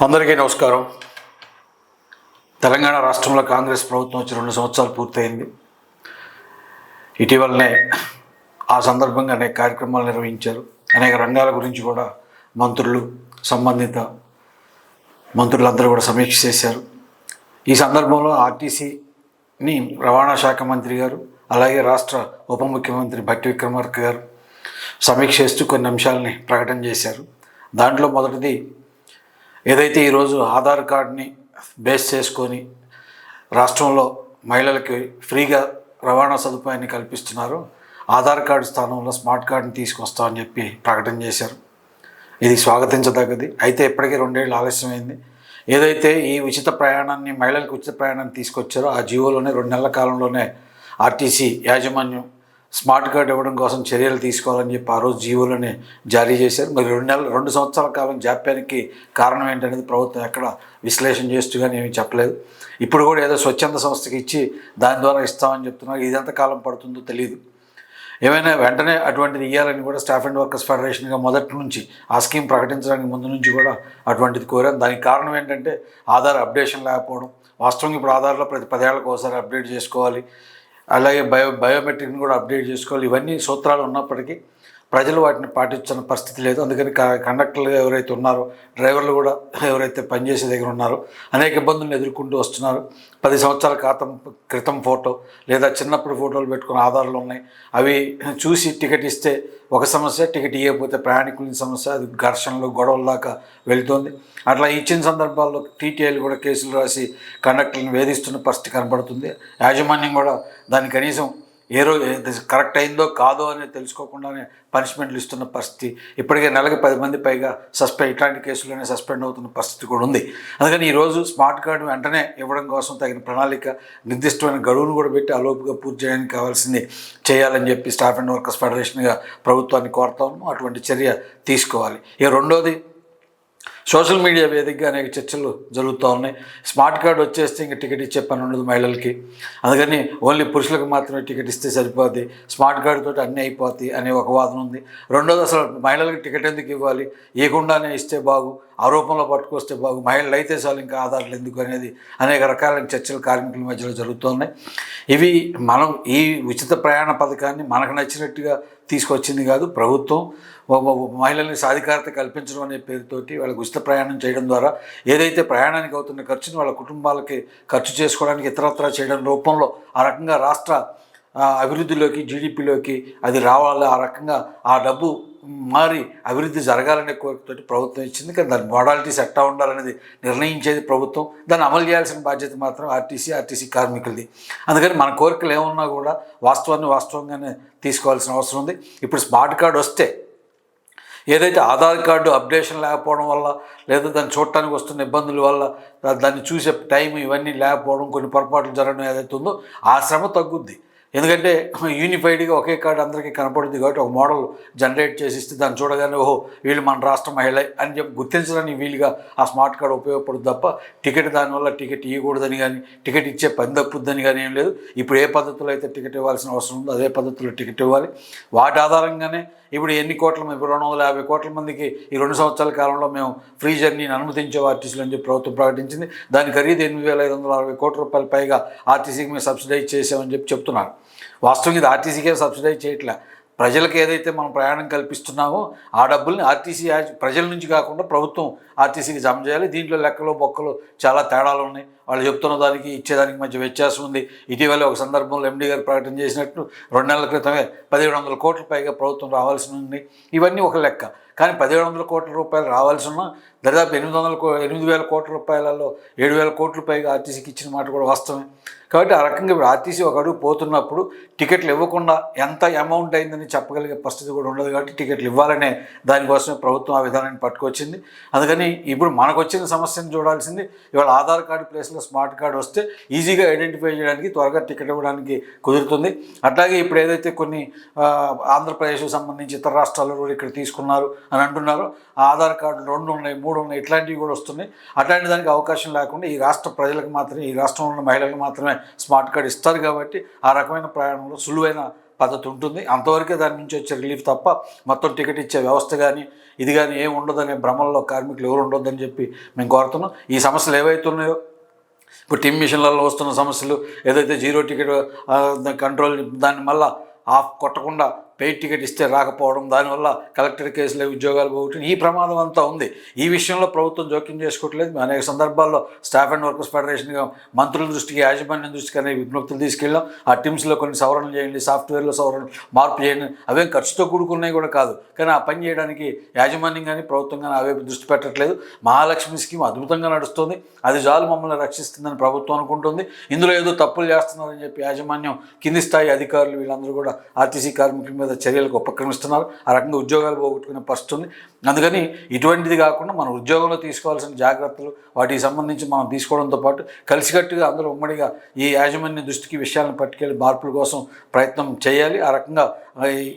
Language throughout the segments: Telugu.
అందరికీ నమస్కారం. తెలంగాణ రాష్ట్రంలో కాంగ్రెస్ ప్రభుత్వం వచ్చి 2 సంవత్సరాలు పూర్తయింది. ఇటీవలనే ఆ సందర్భంగా అనేక కార్యక్రమాలు నిర్వహించారు. అనేక రంగాల గురించి కూడా మంత్రులు, సంబంధిత మంత్రులందరూ కూడా సమీక్ష చేశారు. ఈ సందర్భంలో ఆర్టీసీని రవాణా శాఖ మంత్రి గారు, అలాగే రాష్ట్ర ఉప ముఖ్యమంత్రి భట్టి విక్రమార్క గారు సమీక్ష చేస్తూ కొన్ని అంశాలని ప్రకటన చేశారు. దాంట్లో మొదటిది ఏదైతే ఈరోజు ఆధార్ కార్డుని బేస్ చేసుకొని రాష్ట్రంలో మహిళలకి ఫ్రీగా రవాణా సదుపాయాన్ని కల్పిస్తున్నారో, ఆధార్ కార్డు స్థానంలో స్మార్ట్ కార్డుని తీసుకొస్తామని చెప్పి ప్రకటన చేశారు. ఇది స్వాగతించదగ్గది. అయితే ఇప్పటికీ 2 ఏళ్ళు ఆలస్యమైంది. ఏదైతే ఈ ఉచిత ప్రయాణాన్ని, మహిళలకు ఉచిత ప్రయాణాన్ని తీసుకొచ్చారో ఆ జీవోలోనే 2 నెలల కాలంలోనే ఆర్టీసీ యాజమాన్యం స్మార్ట్ కార్డు ఇవ్వడం కోసం చర్యలు తీసుకోవాలని చెప్పి ఆ రోజు జీవోలోనే జారీ చేశారు. మరి 2 సంవత్సరాల కాలం జాప్యానికి కారణం ఏంటనేది ప్రభుత్వం ఎక్కడ విశ్లేషణ చేస్తూ కానీ ఏమీ చెప్పలేదు. ఇప్పుడు కూడా ఏదో స్వచ్ఛంద సంస్థకి ఇచ్చి దాని ద్వారా ఇస్తామని చెప్తున్నారు. ఇది ఎంత కాలం పడుతుందో తెలియదు. ఏమైనా వెంటనే అటువంటిది ఇవ్వాలని కూడా స్టాఫ్ అండ్ వర్కర్స్ ఫెడరేషన్గా మొదటి నుంచి ఆ స్కీమ్ ప్రకటించడానికి ముందు నుంచి కూడా అటువంటిది కోరాను. దానికి కారణం ఏంటంటే ఆధార్ అప్డేషన్ లేకపోవడం. వాస్తవంగా ఇప్పుడు ఆధార్లో ప్రతి 10 ఏళ్ళకి ఒకసారి అప్డేట్ చేసుకోవాలి, అలాగే బయోమెట్రిక్ని కూడా అప్డేట్ చేసుకోవాలి. ఇవన్నీ సూత్రాలు ఉన్నప్పటికీ ప్రజలు వాటిని పాటించిన పరిస్థితి లేదు. అందుకని కండక్టర్లు ఎవరైతే ఉన్నారో, డ్రైవర్లు కూడా ఎవరైతే పనిచేసే దగ్గర ఉన్నారో అనేక ఇబ్బందులను ఎదుర్కొంటూ వస్తున్నారు. 10 సంవత్సరాల క్రితం ఫోటో లేదా చిన్నప్పుడు ఫోటోలు పెట్టుకున్న ఆధారాలు ఉన్నాయి. అవి చూసి టికెట్ ఇస్తే ఒక సమస్య, టికెట్ ఇవ్వకపోతే ప్రయాణికుల సమస్య. అది ఘర్షణలు, గొడవల దాకా వెళుతోంది. అట్లా ఇచ్చిన సందర్భాల్లో టీటీఐలు కూడా కేసులు రాసి కండక్టర్లను వేధిస్తున్న పరిస్థితి కనబడుతుంది. యాజమాన్యం కూడా దాన్ని కనీసం ఏ రోజు కరెక్ట్ అయిందో కాదో అనేది తెలుసుకోకుండానే పనిష్మెంట్లు ఇస్తున్న పరిస్థితి. ఇప్పటికే నెలకి 10 మంది పైగా ఇట్లాంటి కేసుల్లోనే సస్పెండ్ అవుతున్న పరిస్థితి కూడా ఉంది. అందుకని ఈరోజు స్మార్ట్ కార్డు వెంటనే ఇవ్వడం కోసం తగిన ప్రణాళిక, నిర్దిష్టమైన గడువును కూడా పెట్టి అలోపుగా పూర్తి చేయడానికి కావాల్సింది చేయాలని చెప్పి స్టాఫ్ అండ్ వర్కర్స్ ఫెడరేషన్గా ప్రభుత్వాన్ని కోరుతాము. అటువంటి చర్య తీసుకోవాలి. ఇక రెండోది, సోషల్ మీడియా వేదికగా అనేక చర్చలు జరుగుతూ ఉన్నాయి. స్మార్ట్ కార్డు వచ్చేస్తే ఇంక టికెట్ ఇచ్చే పని ఉండదు మహిళలకి. అందుకని ఓన్లీ పురుషులకు మాత్రమే టికెట్ ఇస్తే సరిపోద్ది, స్మార్ట్ కార్డుతో అన్నీ అయిపోతాయి అనే ఒక వాదన ఉంది. రెండోది, అసలు మహిళలకు టికెట్ ఎందుకు ఇవ్వాలి, ఇవ్వకుండానే ఇస్తే బాగు, ఆరోపణలో పట్టుకొస్తే బాగు, మహిళలు అయితే చాలు ఇంకా ఆధారాలు ఎందుకు అనేది అనేక రకాలైన చర్చలు కార్మికుల మధ్యలో జరుగుతున్నాయి. ఇవి మనం ఈ ఉచిత ప్రయాణ పథకాన్ని మనకు నచ్చినట్టుగా తీసుకొచ్చింది కాదు. ప్రభుత్వం మహిళల్ని సాధికారత కల్పించడం అనే పేరుతోటి వాళ్ళకి ఉచిత ప్రయాణం చేయడం ద్వారా ఏదైతే ప్రయాణానికి అవుతున్న ఖర్చుని వాళ్ళ కుటుంబాలకి ఖర్చు చేసుకోవడానికి ఇతరత్రా చేయడం రూపంలో ఆ రకంగా రాష్ట్ర అభివృద్ధిలోకి, జీడిపిలోకి అది రావాలి. ఆ రకంగా ఆ డబ్బు మారి అభివృద్ధి జరగాలనే కోరికతోటి ప్రభుత్వం ఇచ్చింది. కానీ దాని మోడాలిటీస్ ఎట్టా ఉండాలనేది నిర్ణయించేది ప్రభుత్వం. దాన్ని అమలు చేయాల్సిన బాధ్యత మాత్రం ఆర్టీసీ కార్మికులది. అందుకని మన కోరికలు ఏమున్నా కూడా వాస్తవంగానే తీసుకోవాల్సిన అవసరం ఉంది. ఇప్పుడు స్మార్ట్ కార్డు వస్తే ఏదైతే ఆధార్ కార్డు అప్డేషన్ లేకపోవడం వల్ల, లేదా దాన్ని చూడటానికి వస్తున్న ఇబ్బందుల వల్ల, దాన్ని చూసే టైం ఇవన్నీ లేకపోవడం, కొన్ని పొరపాట్లు జరగడం ఏదైతే ఉందో ఆ శ్రమ తగ్గుద్ది. ఎందుకంటే యూనిఫైడ్గా ఒకే కార్డు అందరికీ కనపడుతుంది కాబట్టి ఒక మోడల్ జనరేట్ చేసి ఇస్తే దాన్ని చూడగానే ఓహో వీళ్ళు మన రాష్ట్ర మహిళ అని చెప్పి గుర్తించడానికి వీలుగా ఆ స్మార్ట్ కార్డు ఉపయోగపడుతుంది తప్ప టికెట్ దానివల్ల టికెట్ ఇవ్వకూడదని కానీ, టికెట్ ఇచ్చే పని తప్పుద్దని కానీ ఏం లేదు. ఇప్పుడు ఏ పద్ధతిలో అయితే టికెట్ ఇవ్వాల్సిన అవసరం ఉందో అదే పద్ధతిలో టికెట్ ఇవ్వాలి. వాటి ఆధారంగానే ఇప్పుడు ఎన్ని కోట్ల, ఇప్పుడు 250 కోట్ల మందికి ఈ 2 సంవత్సరాల కాలంలో మేము ఫ్రీ జర్నీని అనుమతించే ఆర్టీసీలు అని చెప్పి ప్రభుత్వం ప్రకటించింది. దాని ఖరీదు 8,560 కోట్ల రూపాయల పైగా ఆర్టీసీకి మేము సబ్సిడైజ్ చేసామని చెప్పి చెప్తున్నారు. వాస్తవంగా ఇది ఆర్టీసీకే సబ్సిడైజ్ చేయట్లే. ప్రజలకు ఏదైతే మనం ప్రయాణం కల్పిస్తున్నామో ఆ డబ్బుల్ని ఆర్టీసీ ప్రజల నుంచి కాకుండా ప్రభుత్వం ఆర్టీసీకి జమ చేయాలి. దీంట్లో లెక్కలు బొక్కలు చాలా తేడాలు ఉన్నాయి. వాళ్ళు చెప్తున్న దానికి ఇచ్చేదానికి మధ్య వ్యత్యాసం ఉంది. ఇటీవల ఒక సందర్భంలో ఎండీ గారు ప్రకటన చేసినట్టు 2 నెలల క్రితమే 1,700 కోట్ల పైగా ప్రభుత్వం రావాల్సి ఉంది. ఇవన్నీ ఒక లెక్క. కానీ 1,700 కోట్ల రూపాయలు రావాల్సి ఉన్న దాదాపు 8,000 కోట్ల రూపాయలలో 7,000 కోట్ల పైగా ఆర్టీసీకి ఇచ్చిన మాట కూడా వాస్తవమే. కాబట్టి ఆ రకంగా ఇప్పుడు ఆర్టీసీ ఒక అడుగు పోతున్నప్పుడు టికెట్లు ఇవ్వకుండా ఎంత అమౌంట్ అయిందని చెప్పగలిగే పరిస్థితి కూడా ఉండదు. కాబట్టి టికెట్లు ఇవ్వాలనే దానికోసమే ప్రభుత్వం ఆ విధానాన్ని పట్టుకొచ్చింది. అందుకని ఇప్పుడు మనకు వచ్చిన సమస్యను చూడాల్సింది, ఇవాళ ఆధార్ కార్డు ప్లేస్లో స్మార్ట్ కార్డు వస్తే ఈజీగా ఐడెంటిఫై చేయడానికి, త్వరగా టికెట్ ఇవ్వడానికి కుదురుతుంది. అట్లాగే ఇప్పుడు ఏదైతే కొన్ని ఆంధ్రప్రదేశ్కి సంబంధించి ఇతర రాష్ట్రాల్లో కూడా ఇక్కడ తీసుకున్నారు అని అంటున్నారు, ఆ ఆధార్ కార్డు 2 ఉన్నాయి, 3 ఉన్నాయి, ఇట్లాంటివి కూడా వస్తున్నాయి. అట్లాంటి దానికి అవకాశం లేకుండా ఈ రాష్ట్ర ప్రజలకు మాత్రమే, ఈ రాష్ట్రంలో ఉన్న మహిళలకు మాత్రమే స్మార్ట్ కార్డు ఇస్తారు. కాబట్టి ఆ రకమైన ప్రయాణంలో సులువైన పద్ధతి ఉంటుంది. అంతవరకే దాని నుంచి వచ్చే రిలీఫ్ తప్ప మొత్తం టికెట్ ఇచ్చే వ్యవస్థ కానీ ఇది కానీ ఏమి ఉండదనే భ్రమంలో కార్మికులు ఎవరు ఉండొద్దని చెప్పి మేము కోరుతున్నాం. ఈ సమస్యలు ఏవైతే ఉన్నాయో ఇప్పుడు టీమ్ మిషన్లలో వస్తున్న సమస్యలు, ఏదైతే జీరో టికెట్ కంట్రోల్ దాన్ని మళ్ళీ ఆఫ్ కొట్టకుండా పెయిడ్ టికెట్ ఇస్తే రాకపోవడం, దానివల్ల కలెక్టర్ కేసులే ఉద్యోగాలు పోగొట్టి ఈ ప్రమాదం అంతా ఉంది. ఈ విషయంలో ప్రభుత్వం జోక్యం చేసుకోవట్లేదు. అనేక సందర్భాల్లో స్టాఫ్ అండ్ వర్కర్స్ ఫెడరేషన్గా మంత్రుల దృష్టికి, యాజమాన్యం దృష్టికి అనే విజ్ఞప్తులు తీసుకెళ్ళాం. ఆ టీమ్స్లో కొన్ని సవరణలు చేయండి, సాఫ్ట్వేర్లో మార్పు చేయండి. అవేం ఖర్చుతో కూడుకున్నాయి కూడా కాదు, కానీ ఆ పని చేయడానికి యాజమాన్యం కానీ ప్రభుత్వం కానీ అవే దృష్టి పెట్టట్లేదు. మహాలక్ష్మి స్కీమ్ అద్భుతంగా నడుస్తుంది, అది చాలు మమ్మల్ని రక్షిస్తుందని ప్రభుత్వం అనుకుంటుంది. ఇందులో ఏదో తప్పులు చేస్తున్నారని చెప్పి యాజమాన్యం, కింది స్థాయి అధికారులు వీళ్ళందరూ కూడా ఆర్టీసీ కార్మికుల మీద చర్యలకు ఉపక్రమిస్తున్నారు. ఆ రకంగా ఉద్యోగాలు పోగొట్టుకునే పరిస్థితి ఉంది. అందుకని ఇటువంటిది కాకుండా మనం ఉద్యోగంలో తీసుకోవాల్సిన జాగ్రత్తలు, వాటికి సంబంధించి మనం తీసుకోవడంతో పాటు కలిసికట్టుగా అందరూ ఉమ్మడిగా ఈ యాజమాన్య దృష్టికి విషయాలను పట్టుకెళ్ళి మార్పుల కోసం ప్రయత్నం చేయాలి. ఆ రకంగా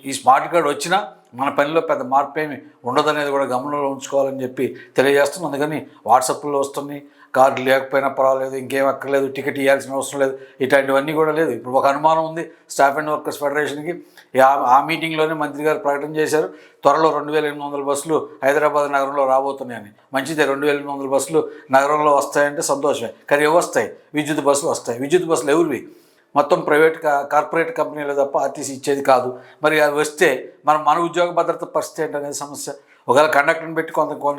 ఈ స్మార్ట్ కార్డు వచ్చినా మన పనిలో పెద్ద మార్పు ఏమి ఉండదనేది కూడా గమనంలో ఉంచుకోవాలని చెప్పి తెలియజేస్తున్నాం. అందుకని వాట్సాప్లో వస్తున్నాయి, కార్డు లేకపోయినా పర్వాలేదు, ఇంకేం అక్కర్లేదు, టికెట్ ఇవ్వాల్సిన అవసరం లేదు, ఇట్లాంటివన్నీ కూడా లేదు. ఇప్పుడు ఒక అనుమానం ఉంది స్టాఫ్ అండ్ వర్కర్స్ ఫెడరేషన్కి. ఆ మీటింగ్లోనే మంత్రి గారు ప్రకటన చేశారు, త్వరలో 2800 బస్సులు హైదరాబాద్ నగరంలో రాబోతున్నాయని. మంచిదే, 2800 బస్సులు నగరంలో వస్తాయంటే సంతోషమే. కానీ ఏవి వస్తాయి? విద్యుత్ బస్సులు వస్తాయి. విద్యుత్ బస్సులు ఎవరివి? మొత్తం ప్రైవేట్ కార్పొరేట్ కంపెనీలు తప్ప ఆర్టీసీ ఇచ్చేది కాదు. మరి అవి వస్తే మన ఉద్యోగ భద్రత పరిస్థితి ఏంటనేది సమస్య. ఒకవేళ కండక్టర్ని పెట్టి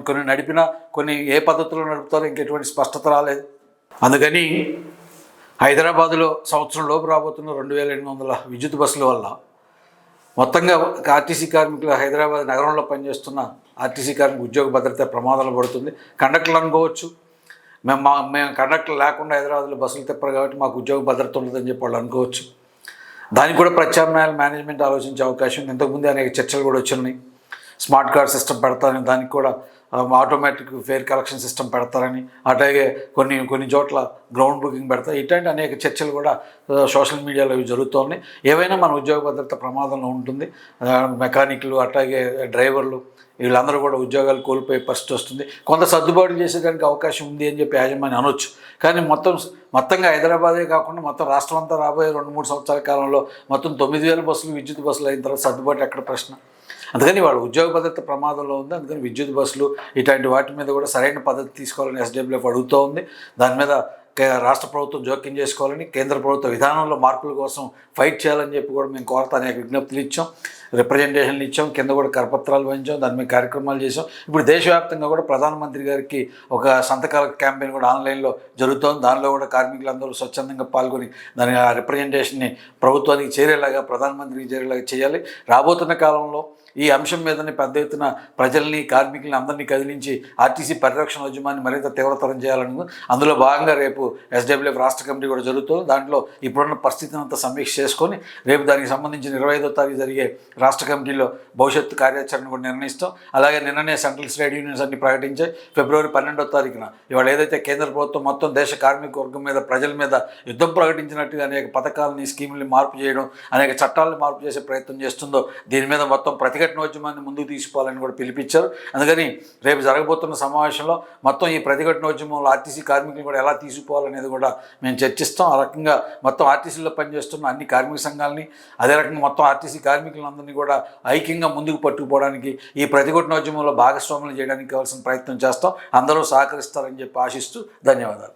కొన్ని నడిపినా కొన్ని ఏ పద్ధతిలో నడుపుతారో ఇంకెటువంటి స్పష్టత రాలేదు. అందుకని హైదరాబాదులో సంవత్సరం లోపు రాబోతున్న 2800 విద్యుత్ బస్సుల వల్ల మొత్తంగా ఆర్టీసీ కార్మికులు హైదరాబాద్ నగరంలో పనిచేస్తున్న ఆర్టీసీ కార్మికుల ఉద్యోగ భద్రత ప్రమాదంలో పడుతుంది. కండక్టర్లు అనుకోవచ్చు, మేము కండక్టర్ లేకుండా హైదరాబాద్లో బస్సులు తిప్పరు కాబట్టి మాకు ఉద్యోగ భద్రత ఉండదని చెప్పి వాళ్ళు అనుకోవచ్చు. దానికి కూడా ప్రత్యామ్నాయాలు మేనేజ్మెంట్ ఆలోచించే అవకాశం ఉంది. ఇంతకుముందే అనేక చర్చలు కూడా వచ్చినాయి. స్మార్ట్ కార్డ్ సిస్టమ్ పెడతారని, దానికి కూడా ఆటోమేటిక్ ఫేర్ కలెక్షన్ సిస్టమ్ పెడతారని, అట్లాగే కొన్ని చోట్ల గ్రౌండ్ బుకింగ్ పెడతారు. ఇట్లాంటి అనేక చర్చలు కూడా సోషల్ మీడియాలో ఇవి జరుగుతున్నాయి. ఏవైనా మన ఉద్యోగ భద్రత ప్రమాదంలో ఉంటుంది. మెకానిక్లు అట్లాగే డ్రైవర్లు వీళ్ళందరూ కూడా ఉద్యోగాలు కోల్పోయే పరిస్థితి వస్తుంది. కొంత సర్దుబాటు చేసేదానికి అవకాశం ఉంది అని చెప్పి యాజమాన్యం అనొచ్చు. కానీ మొత్తంగా హైదరాబాదే కాకుండా మొత్తం రాష్ట్రం అంతా రాబోయే 2-3 సంవత్సరాల కాలంలో మొత్తం 9000 బస్సులు విద్యుత్ బస్సులు అయిన తర్వాత సర్దుబాటు ఎక్కడ ప్రశ్న? అందుకని వాళ్ళ ఉద్యోగ భద్రత ప్రమాదంలో ఉంది. అందుకని విద్యుత్ బస్సులు ఇట్లాంటి వాటి మీద కూడా సరైన పద్ధతి తీసుకోవాలని ఎస్డబ్ల్యూఎఫ్ అడుగుతూ ఉంది. దాని మీద రాష్ట్ర ప్రభుత్వం జోక్యం చేసుకోవాలని, కేంద్ర ప్రభుత్వ విధానంలో మార్పుల కోసం ఫైట్ చేయాలని చెప్పి కూడా మేము కోరతా అనేక విజ్ఞప్తులు ఇచ్చాం, రిప్రజెంటేషన్లు ఇచ్చాం, కింద కూడా కరపత్రాలు వహించాం, దాని మీద కార్యక్రమాలు చేసాం. ఇప్పుడు దేశవ్యాప్తంగా కూడా ప్రధానమంత్రి గారికి ఒక సంతకాల క్యాంపెయిన్ కూడా ఆన్లైన్లో జరుగుతోంది. దానిలో కూడా కార్మికులందరూ స్వచ్ఛందంగా పాల్గొని దాని రిప్రజెంటేషన్ని ప్రభుత్వానికి చేరేలాగా, ప్రధానమంత్రికి చేరేలాగా చేయాలి. రాబోతున్న కాలంలో ఈ అంశం మీదనే పెద్ద ఎత్తున ప్రజల్ని, కార్మికుల్ని అందరినీ కదిలించి ఆర్టీసీ పరిరక్షణ ఉద్యమాన్ని మరింత తీవ్రతరం చేయాలని, అందులో భాగంగా రేపు ఎస్డబ్ల్యూఎఫ్ రాష్ట్ర కమిటీ కూడా జరుగుతుంది. దాంట్లో ఇప్పుడున్న పరిస్థితిని అంతా సమీక్ష చేసుకొని రేపు దానికి సంబంధించిన 25వ తారీఖు జరిగే రాష్ట్ర కమిటీలో భవిష్యత్తు కార్యాచరణ కూడా నిర్ణయిస్తాం. అలాగే నిన్ననే సెంట్రల్ స్టేట్ యూనియన్స్ అన్ని ప్రకటించాయి. ఫిబ్రవరి 12వ తారీఖున ఇవాళ ఏదైతే కేంద్ర ప్రభుత్వం మొత్తం దేశ కార్మిక వర్గం మీద, ప్రజల మీద యుద్ధం ప్రకటించినట్టుగా అనేక పథకాలని, స్కీముల్ని మార్పు చేయడం, అనేక చట్టాలను మార్పు చేసే ప్రయత్నం చేస్తుందో దీని మీద మొత్తం ప్రతిఘటనోద్యమాన్ని ముందుకు తీసుకోవాలని కూడా పిలిపించారు. అందుకని రేపు జరగబోతున్న సమావేశంలో మొత్తం ఈ ప్రతిఘటనోద్యమంలో ఆర్టీసీ కార్మికులు కూడా ఎలా తీసుకోవాలనేది కూడా మేము చర్చిస్తాం. ఆ రకంగా మొత్తం ఆర్టీసీలో పనిచేస్తున్న అన్ని కార్మిక సంఘాలని, అదే రకంగా మొత్తం ఆర్టీసీ కార్మికులందరినీ కూడా ఐక్యంగా ముందుకు పట్టుకుపోవడానికి, ఈ ప్రతిఘటనోద్యమంలో భాగస్వాములు చేయడానికి కావాల్సిన ప్రయత్నం చేస్తాం. అందరూ సహకరిస్తారని చెప్పి ఆశిస్తూ ధన్యవాదాలు.